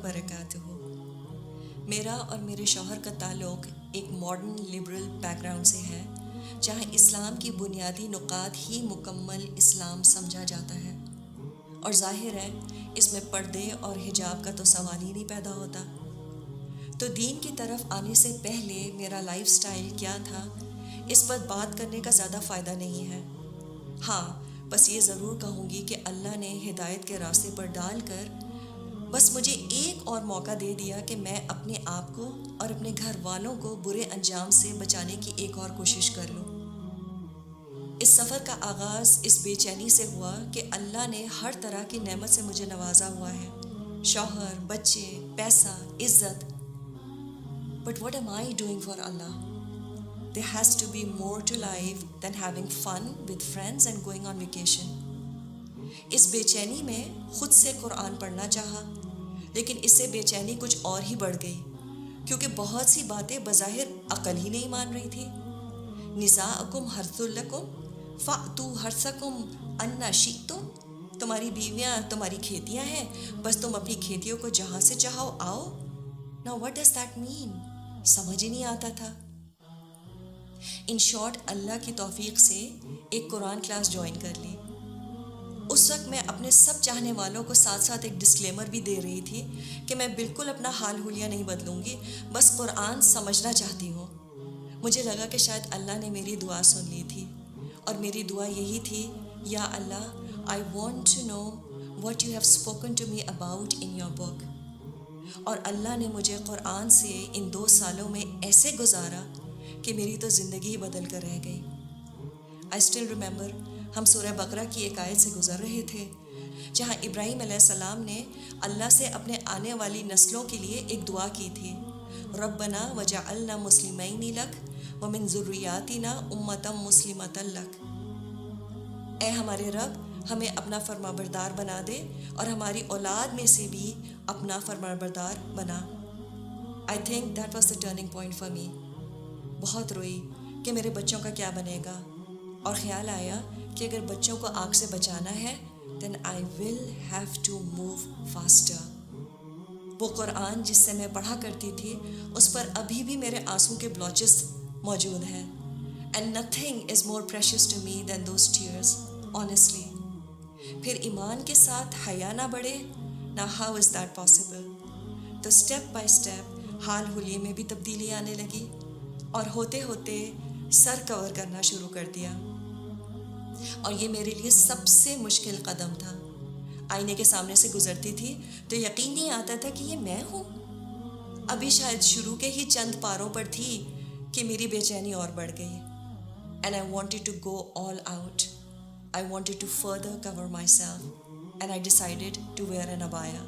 وبرکاتہ۔ میرا اور میرے شوہر کا تعلق ایک ماڈرن لبرل بیک گراؤنڈ سے ہے، جہاں اسلام کی بنیادی نکات ہی مکمل اسلام سمجھا جاتا ہے، اور ظاہر ہے اس میں پردے اور حجاب کا تو سوال ہی نہیں پیدا ہوتا۔ تو دین کی طرف آنے سے پہلے میرا لائف سٹائل کیا تھا، اس پر بات کرنے کا زیادہ فائدہ نہیں ہے۔ ہاں، بس یہ ضرور کہوں گی کہ اللہ نے ہدایت کے راستے پر ڈال کر بس مجھے ایک اور موقع دے دیا کہ میں اپنے آپ کو اور اپنے گھر والوں کو برے انجام سے بچانے کی ایک اور کوشش کر لوں۔ اس سفر کا آغاز اس بے چینی سے ہوا کہ اللہ نے ہر طرح کی نعمت سے مجھے نوازا ہوا ہے، شوہر، بچے، پیسہ، عزت۔ But what am I doing for Allah? There has to be more to life than having fun with friends and going on vacation. اس بے چینی میں خود سے قرآن پڑھنا چاہا، لیکن اس سے بے چینی کچھ اور ہی بڑھ گئی، کیونکہ بہت سی باتیں بظاہر عقل ہی نہیں مان رہی تھی۔ نساءکم حرث لکم فأتوا حرثکم انا شئتم، تمہاری بیویاں تمہاری کھیتیاں ہیں، بس تم اپنی کھیتیوں کو جہاں سے چاہو آؤ۔ Now what does that mean؟ سمجھ ہی نہیں آتا تھا۔ ان شارٹ، اللہ کی توفیق سے ایک قرآن کلاس جوائن کر لی۔ اس وقت میں اپنے سب چاہنے والوں کو ساتھ ساتھ ایک ڈسکلیمر بھی دے رہی تھی کہ میں بالکل اپنا حال حلیہ نہیں بدلوں گی، بس قرآن سمجھنا چاہتی ہوں۔ مجھے لگا کہ شاید اللہ نے میری دعا سن لی تھی، اور میری دعا یہی تھی، یا اللہ، I want to know what you have spoken to me about in your book. اور اللہ نے مجھے قرآن سے ان 2 سالوں میں ایسے گزارا کہ میری تو زندگی ہی بدل کر رہ گئی۔ آئی اسٹل ریمبر، ہم سورہ بقرہ کی ایک آیت سے گزر رہے تھے، جہاں ابراہیم علیہ السلام نے اللہ سے اپنے آنے والی نسلوں کے لیے ایک دعا کی تھی، ربنا وجعلنا مسلمین لک ومن ذریاتنا امۃ مسلمۃ لک۔ اے ہمارے رب، ہمیں اپنا فرمانبردار بنا دے اور ہماری اولاد میں سے بھی اپنا فرمانبردار بنا۔ I think that was the turning point for me. بہت روئی کہ میرے بچوں کا کیا بنے گا، اور خیال آیا کہ اگر بچوں کو آگ سے بچانا ہے then I will have to move faster۔ وہ قرآن جس سے میں پڑھا کرتی تھی، اس پر ابھی بھی میرے آنسوں کے بلاچز موجود ہیں، and nothing is more precious to me than those tears, honestly۔ پھر ایمان کے ساتھ حیا نہ بڑھے، now how is that possible؟ تو اسٹیپ بائی اسٹیپ حال حلیے میں بھی تبدیلی آنے لگی، اور ہوتے ہوتے سر کور کرنا شروع کر دیا، اور یہ میرے لیے سب سے مشکل قدم تھا۔ آئینے کے سامنے سے گزرتی تھی تو یقین نہیں آتا تھا کہ یہ میں ہوں۔ ابھی شاید شروع کے ہی چند پاروں پر تھی کہ میری بے چینی اور بڑھ گئی، and I wanted to go all out۔ I wanted to further cover myself and I decided to wear an abaya۔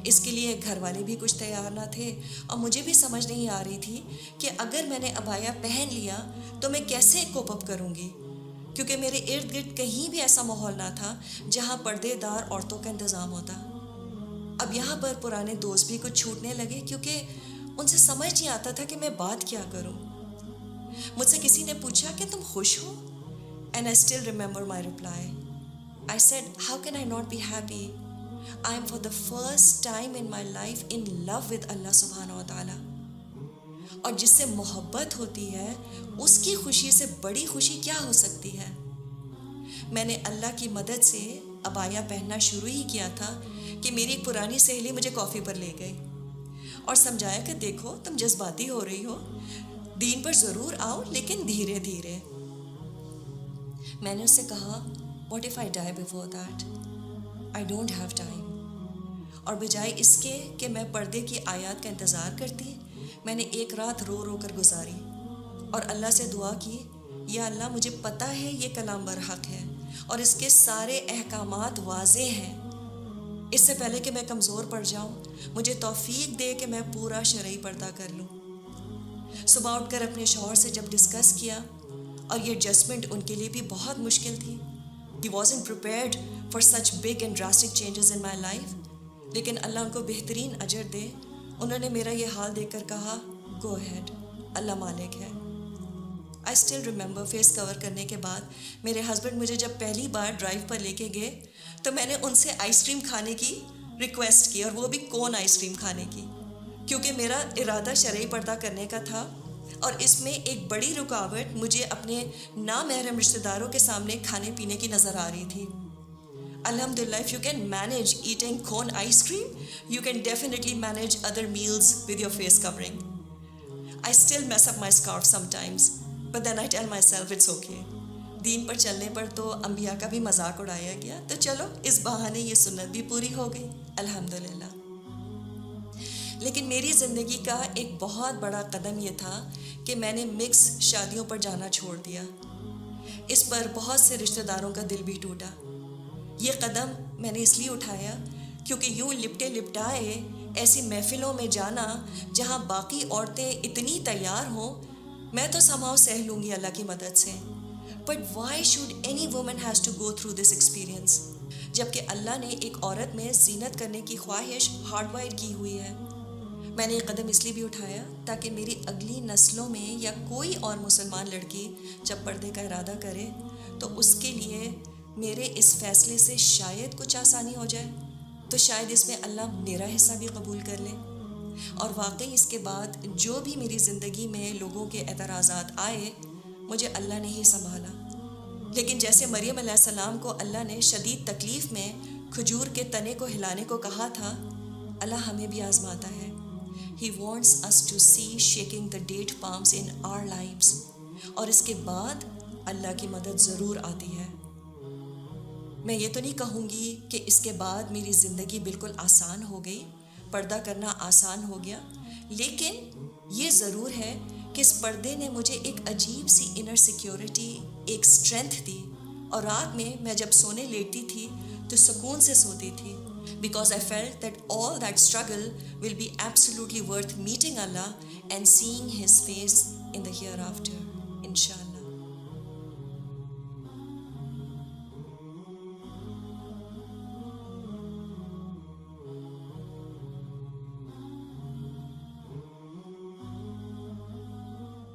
اس کے لیے گھر والے بھی کچھ تیار نہ تھے، اور مجھے بھی سمجھ نہیں آ رہی تھی کہ اگر میں نے ابایا پہن لیا تو میں کیسے کوپ اپ کروں گی، کیونکہ میرے ارد گرد کہیں بھی ایسا ماحول نہ تھا جہاں پردے دار عورتوں کا انتظام ہوتا۔ اب یہاں پر پرانے دوست بھی کچھ چھوٹنے لگے، کیونکہ ان سے سمجھ نہیں آتا تھا کہ میں بات کیا کروں۔ مجھ سے کسی نے پوچھا کہ تم خوش ہو؟ And I still remember my reply۔ I said, how can I not be happy؟ I am for the first time in my life in love with Allah subhanahu wa ta'ala۔ اور جس سے محبت ہوتی ہے اس کی خوشی سے بڑی خوشی کیا ہو سکتی ہے۔ میں نے اللہ کی مدد سے ابایا پہننا شروع ہی کیا تھا کہ میری ایک پرانی سہیلی مجھے کافی پر لے گئی اور سمجھایا کہ دیکھو تم جذباتی ہو رہی ہو، دین پر ضرور آؤ لیکن دھیرے دھیرے۔ میں نے اس سے کہا، what if I dye before that? I don't have time. اور بجائے اس کے کہ میں پردے کی آیات کا انتظار کرتی، میں نے ایک رات رو رو کر گزاری اور اللہ سے دعا کی، یا اللہ، مجھے پتہ ہے یہ کلام برحق ہے اور اس کے سارے احکامات واضح ہیں۔ اس سے پہلے کہ میں کمزور پڑ جاؤں، مجھے توفیق دے کہ میں پورا شرعی پردہ کر لوں۔ صبح اٹھ کر اپنے شوہر سے جب ڈسکس کیا، اور یہ ایڈجسٹمنٹ ان کے لیے بھی بہت مشکل تھی۔ He wasn't prepared for such big and drastic changes in my life، لیکن اللہ ان کو بہترین اجر دے، انہوں نے میرا یہ حال دیکھ کر کہا، گو ہیڈ، اللہ مالک ہے۔ آئی اسٹل ریممبر فیس کور کرنے کے بعد میرے ہسبینڈ مجھے جب پہلی بار ڈرائیو پر لے کے گئے تو میں نے ان سے آئس کریم کھانے کی ریکویسٹ کی, اور وہ بھی کون آئس کریم کھانے کی, کیونکہ میرا ارادہ شرعی پردہ کرنے کا تھا, اور اس میں ایک بڑی رکاوٹ مجھے اپنے نامحرم رشتہ داروں کے سامنے کھانے پینے کی نظر آ رہی تھی. Alhamdulillah, if you can manage eating cone ice cream, you can definitely manage other meals with your face covering. I still mess up my scarf sometimes, but then I tell myself it's okay. دین پر چلنے پر تو انبیاء کا بھی مذاق اڑایا گیا, تو چلو اس بہانے یہ سنت بھی پوری ہو گئی, الحمدللہ. لیکن میری زندگی کا ایک بہت بڑا قدم یہ تھا کہ میں نے مکس شادیوں پر جانا چھوڑ دیا. اس پر بہت سے رشتہ داروں کا دل بھی ٹوٹا. یہ قدم میں نے اس لیے اٹھایا کیونکہ یوں لپٹے لپٹائے ایسی محفلوں میں جانا جہاں باقی عورتیں اتنی تیار ہوں, میں تو سمہاؤ سہ لوں گی اللہ کی مدد سے. But why should any woman has to go through this experience, جبکہ اللہ نے ایک عورت میں زینت کرنے کی خواہش ہارڈ وائر کی ہوئی ہے. میں نے یہ قدم اس لیے بھی اٹھایا تاکہ میری اگلی نسلوں میں یا کوئی اور مسلمان لڑکی جب پردے کا ارادہ کرے تو اس کے لیے میرے اس فیصلے سے شاید کچھ آسانی ہو جائے, تو شاید اس میں اللہ میرا حصہ بھی قبول کر لے. اور واقعی اس کے بعد جو بھی میری زندگی میں لوگوں کے اعتراضات آئے, مجھے اللہ نے ہی سنبھالا. لیکن جیسے مریم علیہ السلام کو اللہ نے شدید تکلیف میں کھجور کے تنے کو ہلانے کو کہا تھا, اللہ ہمیں بھی آزماتا ہے. He wants us to see shaking the date palms in our lives. اور اس کے بعد اللہ کی مدد ضرور آتی ہے. میں یہ تو نہیں کہوں گی کہ اس کے بعد میری زندگی بالکل آسان ہو گئی, پردہ کرنا آسان ہو گیا, لیکن یہ ضرور ہے کہ اس پردے نے مجھے ایک عجیب سی انر سیکیورٹی, ایک اسٹرینتھ دی, اور رات میں میں جب سونے لیٹتی تھی تو سکون سے سوتی تھی, because I felt that all that struggle will be absolutely worth meeting اللہ and seeing his face in the hereafter, انشاء اللہ.